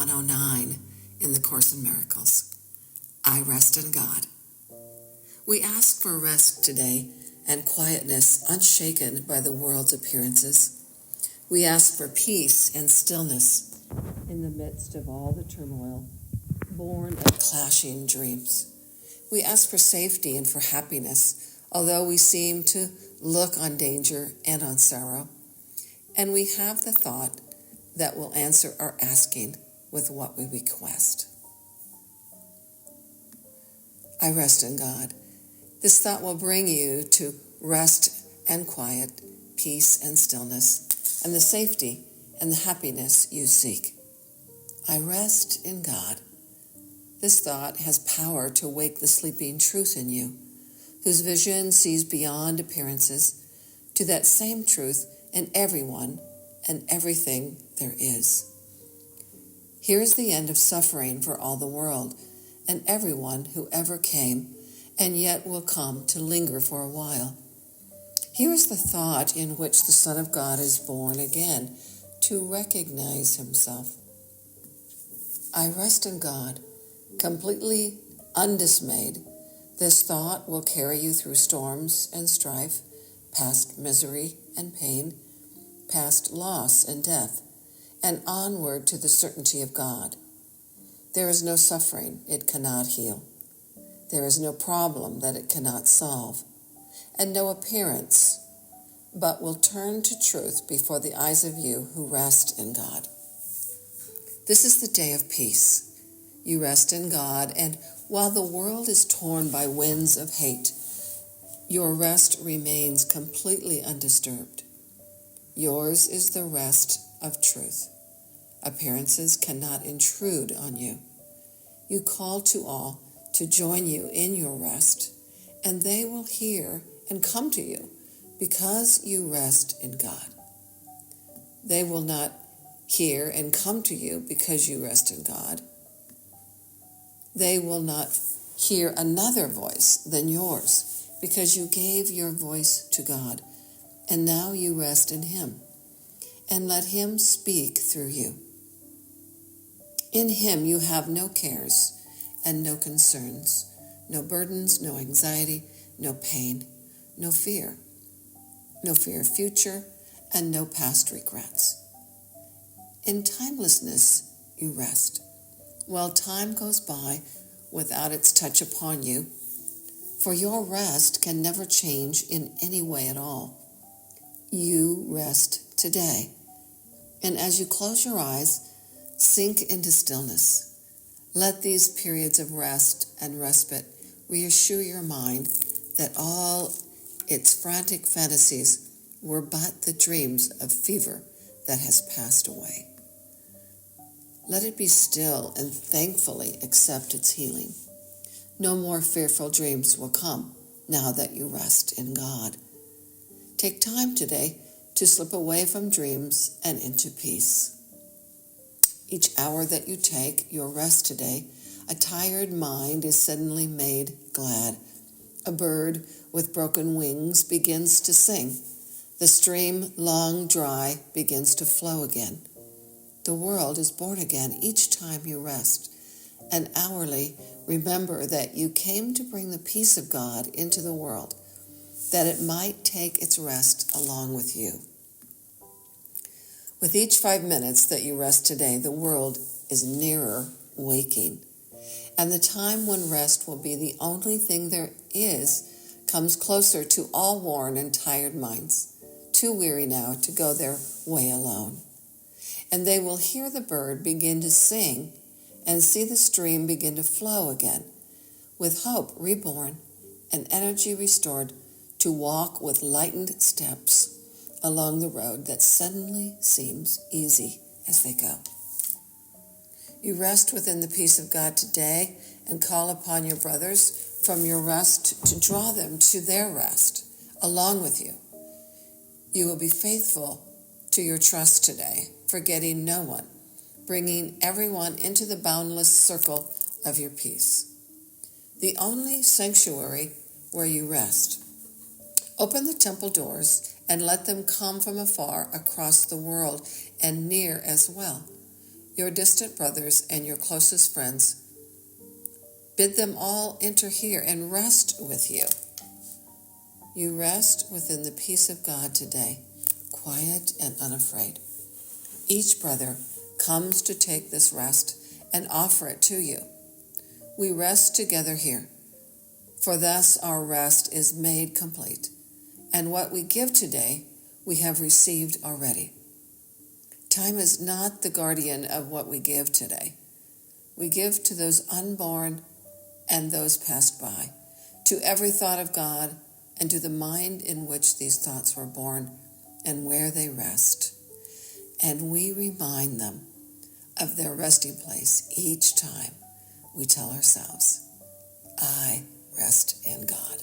109 in the Course in Miracles. I rest in God. We ask for rest today and quietness unshaken by the world's appearances. We ask for peace and stillness in the midst of all the turmoil born of clashing dreams. We ask for safety and for happiness, although we seem to look on danger and on sorrow. And we have the thought that will answer our asking with what we request. I rest in God. This thought will bring you to rest and quiet, peace and stillness, and the safety and the happiness you seek. I rest in God. This thought has power to wake the sleeping truth in you, whose vision sees beyond appearances to that same truth in everyone and everything there is. Here is the end of suffering for all the world and everyone who ever came and yet will come to linger for a while. Here is the thought in which the Son of God is born again to recognize himself. I rest in God, completely undismayed. This thought will carry you through storms and strife, past misery and pain, past loss and death, and onward to the certainty of God. There is no suffering it cannot heal. There is no problem that it cannot solve, and no appearance but will turn to truth before the eyes of you who rest in God. This is the day of peace. You rest in God, and while the world is torn by winds of hate, your rest remains completely undisturbed. Yours is the rest of truth. Appearances cannot intrude on you. You call to all to join you in your rest, and they will hear and come to you because you rest in God. They will not hear and come to you because you rest in God. They will not hear another voice than yours because you gave your voice to God, and now you rest in Him, and let Him speak through you. In Him you have no cares and no concerns, no burdens, no anxiety, no pain, no fear of future, and no past regrets. In timelessness you rest, while time goes by without its touch upon you, for your rest can never change in any way at all. You rest today, and as you close your eyes, sink into stillness. Let these periods of rest and respite reassure your mind that all its frantic fantasies were but the dreams of fever that has passed away. Let it be still and thankfully accept its healing. No more fearful dreams will come now that you rest in God. Take time today to slip away from dreams and into peace. Each hour that you take your rest today, a tired mind is suddenly made glad. A bird with broken wings begins to sing. The stream, long dry, begins to flow again. The world is born again each time you rest. And hourly, remember that you came to bring the peace of God into the world, that it might take its rest along with you. With each 5 minutes that you rest today, the world is nearer waking. And the time when rest will be the only thing there is comes closer to all worn and tired minds, too weary now to go their way alone. And they will hear the bird begin to sing and see the stream begin to flow again, with hope reborn and energy restored to walk with lightened steps along the road that suddenly seems easy as they go. You rest within the peace of God today and call upon your brothers from your rest to draw them to their rest along with you. You will be faithful to your trust today, forgetting no one, bringing everyone into the boundless circle of your peace, the only sanctuary where you rest. Open the temple doors and let them come from afar across the world and near as well. your distant brothers and your closest friends. Bid them all enter here and rest with you. You rest within the peace of God today, quiet and unafraid. Each brother comes to take this rest and offer it to you. We rest together here, for thus our rest is made complete, and what we give today we have received already. Time is not the guardian of what we give today. We give to those unborn and those passed by, to every thought of God, and to the mind in which these thoughts were born and where they rest. And we remind them of their resting place each time we tell ourselves, I rest in God.